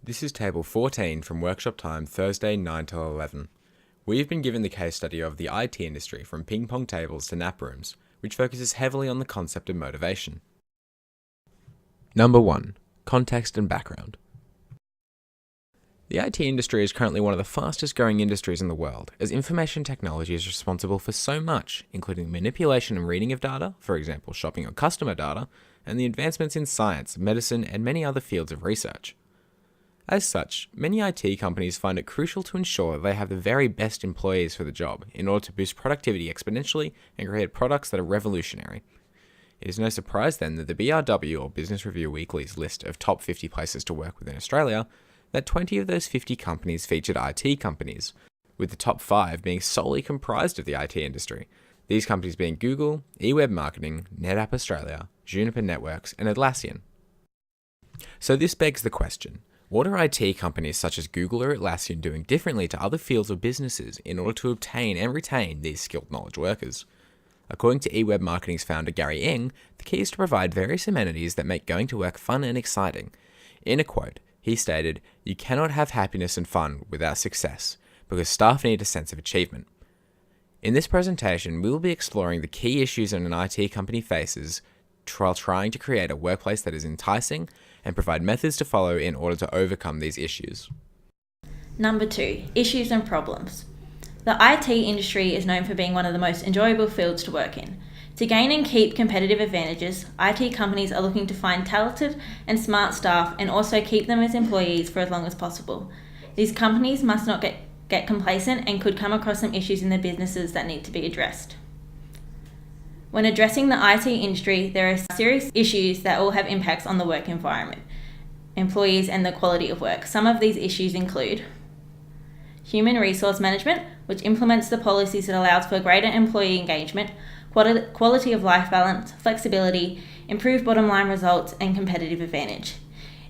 This is Table 14 from Workshop Time, Thursday 9 till 11. We have been given the case study of the IT industry from ping pong tables to nap rooms, which focuses heavily on the concept of motivation. Number 1. Context and background. The IT industry is currently one of the fastest growing industries in the world, as information technology is responsible for so much, including manipulation and reading of data, for example shopping or customer data, and the advancements in science, medicine, and many other fields of research. As such, many IT companies find it crucial to ensure that they have the very best employees for the job in order to boost productivity exponentially and create products that are revolutionary. It is no surprise then that the BRW or Business Review Weekly's list of top 50 places to work within Australia, that 20 of those 50 companies featured IT companies, with the top 5 being solely comprised of the IT industry. These companies being Google, eWeb Marketing, NetApp Australia, Juniper Networks, and Atlassian. So this begs the question, what are IT companies such as Google or Atlassian doing differently to other fields or businesses in order to obtain and retain these skilled knowledge workers? According to eWeb Marketing's founder Gary Ng, the key is to provide various amenities that make going to work fun and exciting. In a quote, he stated, "You cannot have happiness and fun without success, because staff need a sense of achievement." In this presentation, we will be exploring the key issues an IT company faces while trying to create a workplace that is enticing and provide methods to follow in order to overcome these issues. Number 2. Issues and problems. The IT industry is known for being one of the most enjoyable fields to work in. To gain and keep competitive advantages, IT companies are looking to find talented and smart staff and also keep them as employees for as long as possible. These companies must not get complacent and could come across some issues in their businesses that need to be addressed. When addressing the IT industry, there are serious issues that all have impacts on the work environment, employees, and the quality of work. Some of these issues include human resource management, which implements the policies that allows for greater employee engagement, quality of life balance, flexibility, improved bottom line results, and competitive advantage.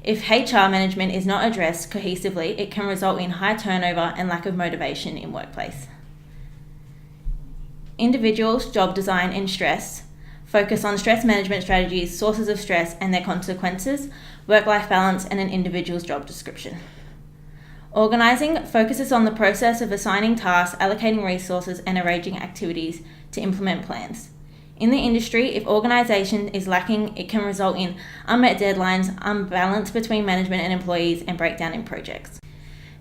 If HR management is not addressed cohesively, it can result in high turnover and lack of motivation in workplace. Individuals, job design, and stress focus on stress management strategies, sources of stress and their consequences, work-life balance, and an individual's job description. Organising focuses on the process of assigning tasks, allocating resources, and arranging activities to implement plans. In the industry, if organisation is lacking, it can result in unmet deadlines, unbalance between management and employees, and breakdown in projects.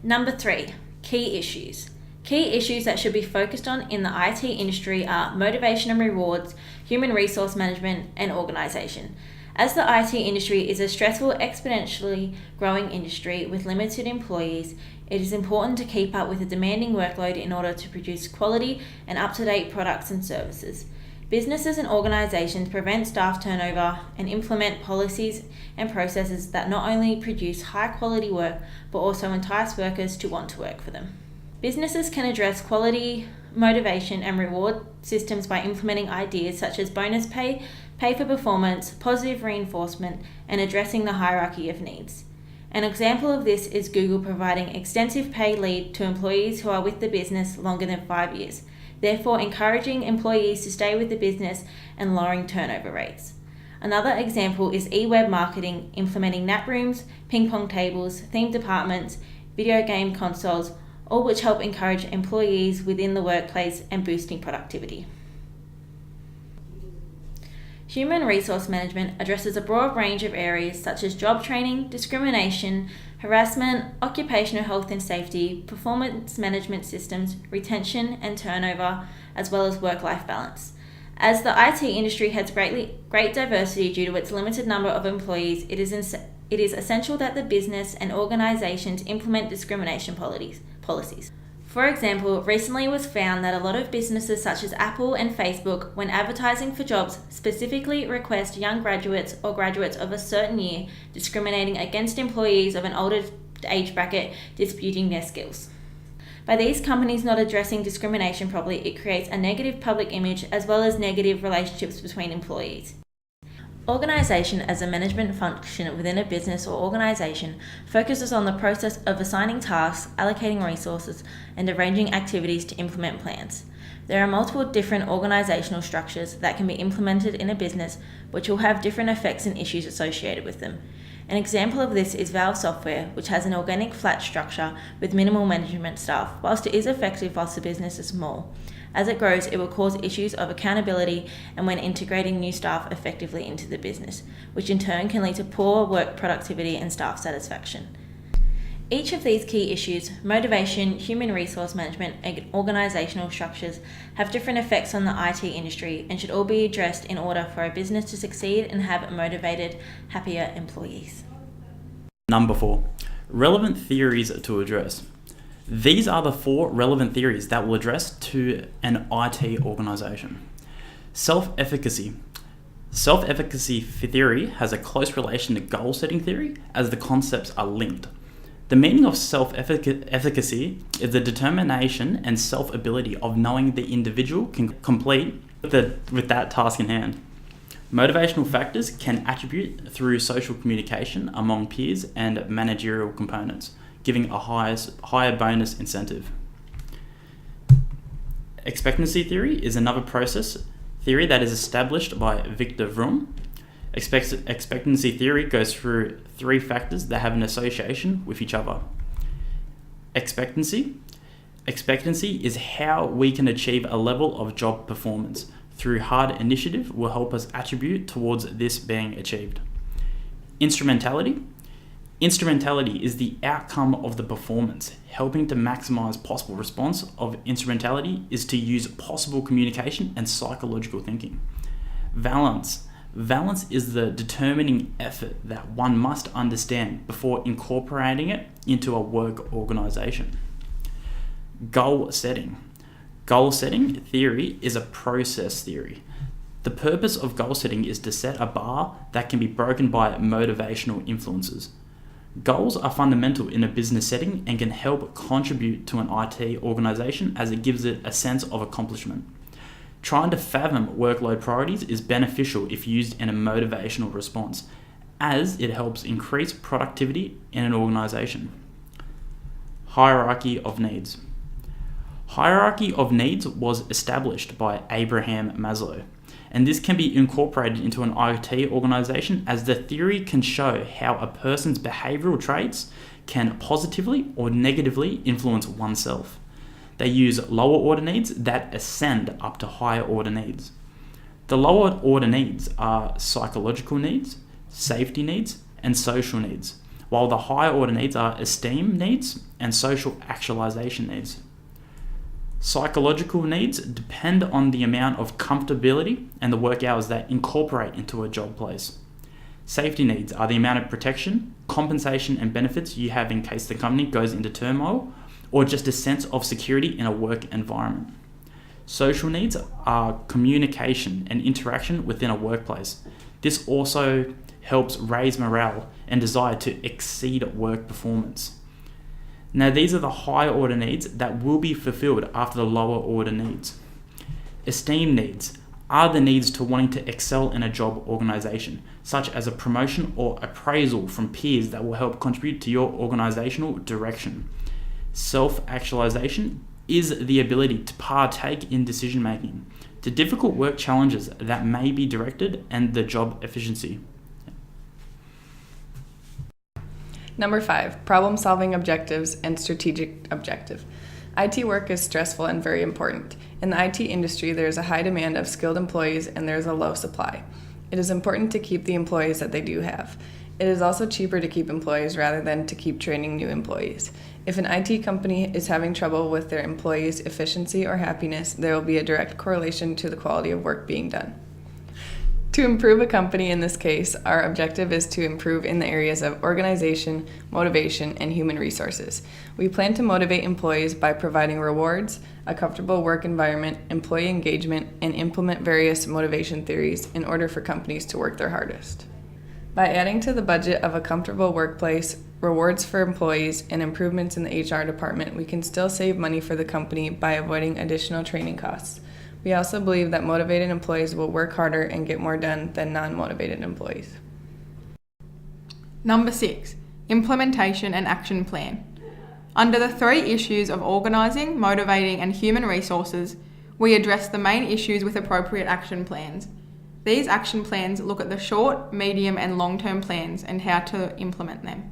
Number 3. Key issues. Key issues that should be focused on in the IT industry are motivation and rewards, human resource management, and organisation. As the IT industry is a stressful, exponentially growing industry with limited employees, it is important to keep up with a demanding workload in order to produce quality and up-to-date products and services. Businesses and organisations prevent staff turnover and implement policies and processes that not only produce high-quality work, but also entice workers to want to work for them. Businesses can address quality, motivation, and reward systems by implementing ideas such as bonus pay, pay for performance, positive reinforcement, and addressing the hierarchy of needs. An example of this is Google providing extensive paid leave to employees who are with the business longer than 5 years, therefore encouraging employees to stay with the business and lowering turnover rates. Another example is eWeb Marketing implementing nap rooms, ping pong tables, themed departments, video game consoles, all which help encourage employees within the workplace and boosting productivity. Human resource management addresses a broad range of areas such as job training, discrimination, harassment, occupational health and safety, performance management systems, retention and turnover, as well as work-life balance. As the IT industry has great diversity due to its limited number of employees, it is essential that the business and organizations implement discrimination policies. For example, recently it was found that a lot of businesses such as Apple and Facebook, when advertising for jobs, specifically request young graduates or graduates of a certain year, discriminating against employees of an older age bracket disputing their skills. By these companies not addressing discrimination properly, it creates a negative public image as well as negative relationships between employees. Organisation as a management function within a business or organisation focuses on the process of assigning tasks, allocating resources, and arranging activities to implement plans. There are multiple different organisational structures that can be implemented in a business which will have different effects and issues associated with them. An example of this is Valve Software, which has an organic flat structure with minimal management staff. Whilst it is effective whilst the business is small, as it grows, it will cause issues of accountability and when integrating new staff effectively into the business, which in turn can lead to poor work productivity and staff satisfaction. Each of these key issues, motivation, human resource management, and organisational structures, have different effects on the IT industry and should all be addressed in order for a business to succeed and have motivated, happier employees. Number 4, relevant theories to address. These are the 4 relevant theories that will address to an IT organisation. Self-efficacy. Self-efficacy theory has a close relation to goal-setting theory as the concepts are linked. The meaning of self-efficacy is the determination and self-ability of knowing the individual can complete with that task in hand. Motivational factors can attribute through social communication among peers and managerial components, giving a higher bonus incentive. Expectancy theory is another process theory that is established by Victor Vroom. Expectancy theory goes through 3 factors that have an association with each other. Expectancy is how we can achieve a level of job performance through hard initiative will help us attribute towards this being achieved. Instrumentality is the outcome of the performance. Helping to maximize possible response of instrumentality is to use possible communication and psychological thinking. Valence is the determining effort that one must understand before incorporating it into a work organization. Goal setting theory is a process theory. The purpose of goal setting is to set a bar that can be broken by motivational influences. Goals are fundamental in a business setting and can help contribute to an IT organization as it gives it a sense of accomplishment. Trying to fathom workload priorities is beneficial if used in a motivational response, as it helps increase productivity in an organization. Hierarchy of needs. Hierarchy of needs was established by Abraham Maslow, and this can be incorporated into an IT organization as the theory can show how a person's behavioral traits can positively or negatively influence oneself. They use lower order needs that ascend up to higher order needs. The lower order needs are psychological needs, safety needs, and social needs, while the higher order needs are esteem needs and social actualization needs. Psychological needs depend on the amount of comfortability and the work hours that incorporate into a job place. Safety needs are the amount of protection, compensation, and benefits you have in case the company goes into turmoil, or just a sense of security in a work environment. Social needs are communication and interaction within a workplace. This also helps raise morale and desire to exceed work performance. Now, these are the higher order needs that will be fulfilled after the lower order needs. Esteem needs are the needs to wanting to excel in a job organization, such as a promotion or appraisal from peers that will help contribute to your organizational direction. Self-actualization is the ability to partake in decision-making, to difficult work challenges that may be directed, and the job efficiency. Number 5, problem-solving objectives and strategic objective. IT work is stressful and very important. In the IT industry, there is a high demand of skilled employees and there is a low supply. It is important to keep the employees that they do have. It is also cheaper to keep employees rather than to keep training new employees. If an IT company is having trouble with their employees' efficiency or happiness, there will be a direct correlation to the quality of work being done. To improve a company in this case, our objective is to improve in the areas of organization, motivation, and human resources. We plan to motivate employees by providing rewards, a comfortable work environment, employee engagement, and implement various motivation theories in order for companies to work their hardest. By adding to the budget of a comfortable workplace, rewards for employees, and improvements in the HR department, we can still save money for the company by avoiding additional training costs. We also believe that motivated employees will work harder and get more done than non-motivated employees. Number 6, implementation and action plan. Under the 3 issues of organising, motivating, and human resources, we address the main issues with appropriate action plans. These action plans look at the short, medium, and long-term plans and how to implement them.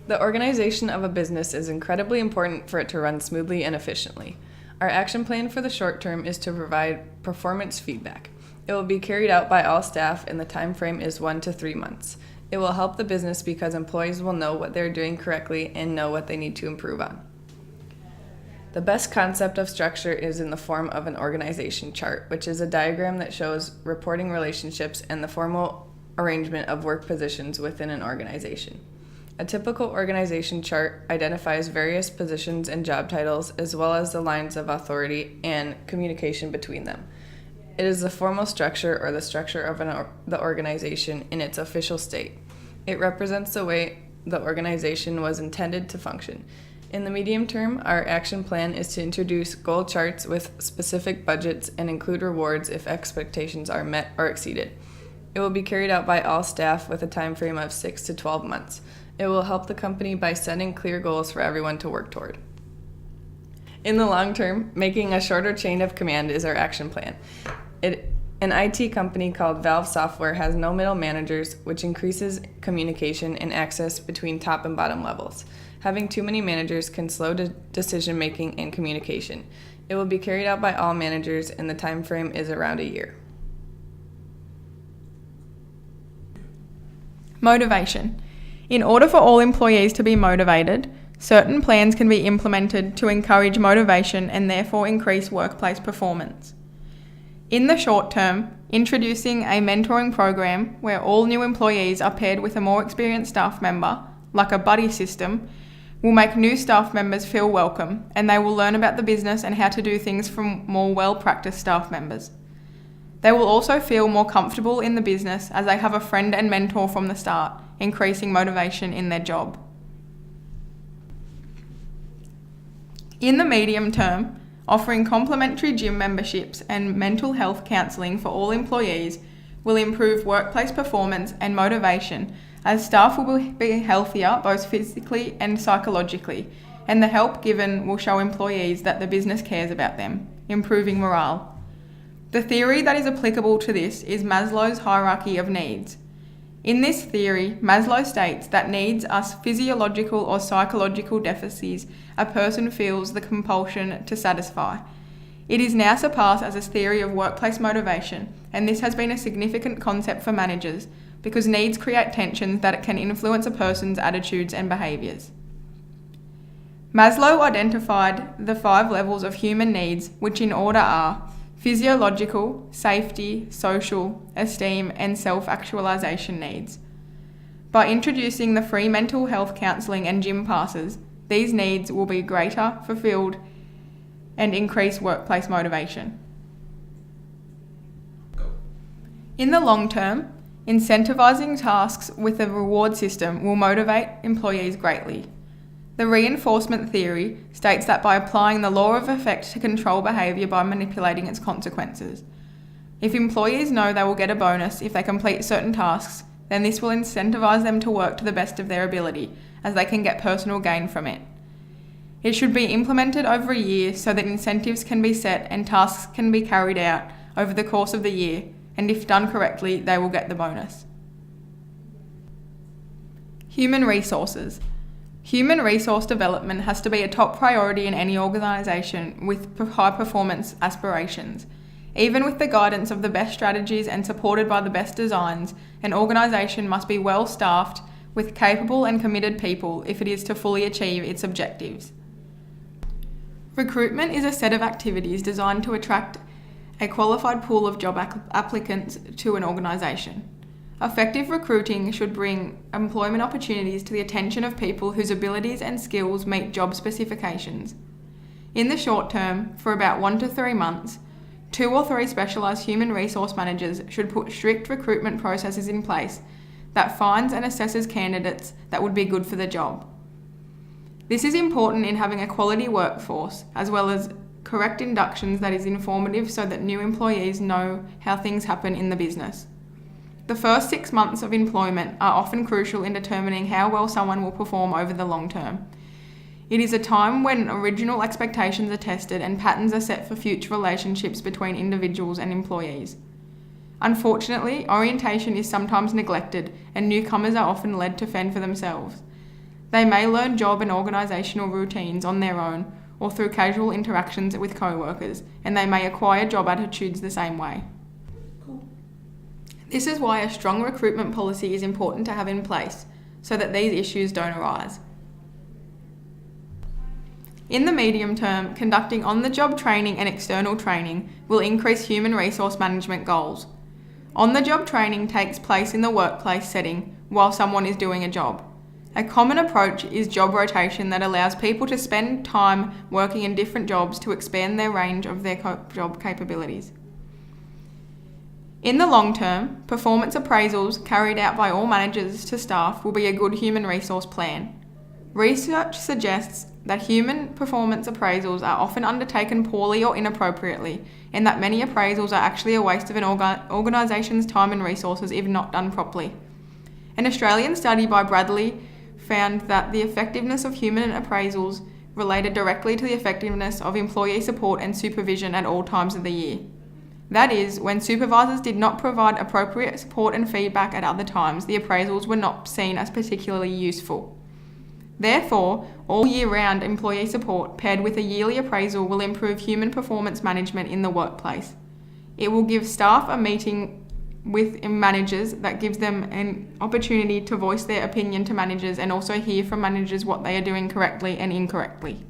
The organization of a business is incredibly important for it to run smoothly and efficiently. Our action plan for the short term is to provide performance feedback. It will be carried out by all staff and the time frame is 1 to 3 months. It will help the business because employees will know what they're doing correctly and know what they need to improve on. The best concept of structure is in the form of an organization chart, which is a diagram that shows reporting relationships and the formal arrangement of work positions within an organization. A typical organization chart identifies various positions and job titles, as well as the lines of authority and communication between them. It is the formal structure or the structure of the organization in its official state. It represents the way the organization was intended to function. In the medium term, our action plan is to introduce goal charts with specific budgets and include rewards if expectations are met or exceeded. It will be carried out by all staff with a time frame of 6 to 12 months. It will help the company by setting clear goals for everyone to work toward. In the long term, making a shorter chain of command is our action plan. An IT company called Valve Software has no middle managers, which increases communication and access between top and bottom levels. Having too many managers can slow decision making and communication. It will be carried out by all managers and the time frame is around a year. Motivation. In order for all employees to be motivated, certain plans can be implemented to encourage motivation and therefore increase workplace performance. In the short term, introducing a mentoring program where all new employees are paired with a more experienced staff member, like a buddy system, will make new staff members feel welcome and they will learn about the business and how to do things from more well-practiced staff members. They will also feel more comfortable in the business as they have a friend and mentor from the start, increasing motivation in their job. In the medium term, offering complimentary gym memberships and mental health counselling for all employees will improve workplace performance and motivation as staff will be healthier both physically and psychologically, and the help given will show employees that the business cares about them, improving morale. The theory that is applicable to this is Maslow's hierarchy of needs. In this theory, Maslow states that needs are physiological or psychological deficits a person feels the compulsion to satisfy. It is now surpassed as a theory of workplace motivation, and this has been a significant concept for managers because needs create tensions that can influence a person's attitudes and behaviours. Maslow identified the 5 levels of human needs, which in order are physiological, safety, social, esteem, and self-actualization needs. By introducing the free mental health counselling and gym passes, these needs will be greater fulfilled and increase workplace motivation. In the long term, incentivising tasks with a reward system will motivate employees greatly. The reinforcement theory states that by applying the law of effect to control behaviour by manipulating its consequences. If employees know they will get a bonus if they complete certain tasks, then this will incentivise them to work to the best of their ability, as they can get personal gain from it. It should be implemented over a year so that incentives can be set and tasks can be carried out over the course of the year, and if done correctly, they will get the bonus. Human resources. Human resource development has to be a top priority in any organisation with high performance aspirations. Even with the guidance of the best strategies and supported by the best designs, an organisation must be well staffed with capable and committed people if it is to fully achieve its objectives. Recruitment is a set of activities designed to attract a qualified pool of job applicants to an organisation. Effective recruiting should bring employment opportunities to the attention of people whose abilities and skills meet job specifications. In the short term, for about 1 to 3 months, 2 or 3 specialised human resource managers should put strict recruitment processes in place that finds and assesses candidates that would be good for the job. This is important in having a quality workforce, as well as correct inductions that is informative so that new employees know how things happen in the business. The first 6 months of employment are often crucial in determining how well someone will perform over the long term. It is a time when original expectations are tested and patterns are set for future relationships between individuals and employees. Unfortunately, orientation is sometimes neglected and newcomers are often led to fend for themselves. They may learn job and organisational routines on their own or through casual interactions with co-workers, and they may acquire job attitudes the same way. This is why a strong recruitment policy is important to have in place so that these issues don't arise. In the medium term, conducting on-the-job training and external training will increase human resource management goals. On-the-job training takes place in the workplace setting while someone is doing a job. A common approach is job rotation that allows people to spend time working in different jobs to expand their range of their job capabilities. In the long term, performance appraisals carried out by all managers to staff will be a good human resource plan. Research suggests that human performance appraisals are often undertaken poorly or inappropriately, and that many appraisals are actually a waste of an organisation's time and resources if not done properly. An Australian study by Bradley found that the effectiveness of human appraisals related directly to the effectiveness of employee support and supervision at all times of the year. That is, when supervisors did not provide appropriate support and feedback at other times, the appraisals were not seen as particularly useful. Therefore, all year round employee support paired with a yearly appraisal will improve human performance management in the workplace. It will give staff a meeting with managers that gives them an opportunity to voice their opinion to managers and also hear from managers what they are doing correctly and incorrectly.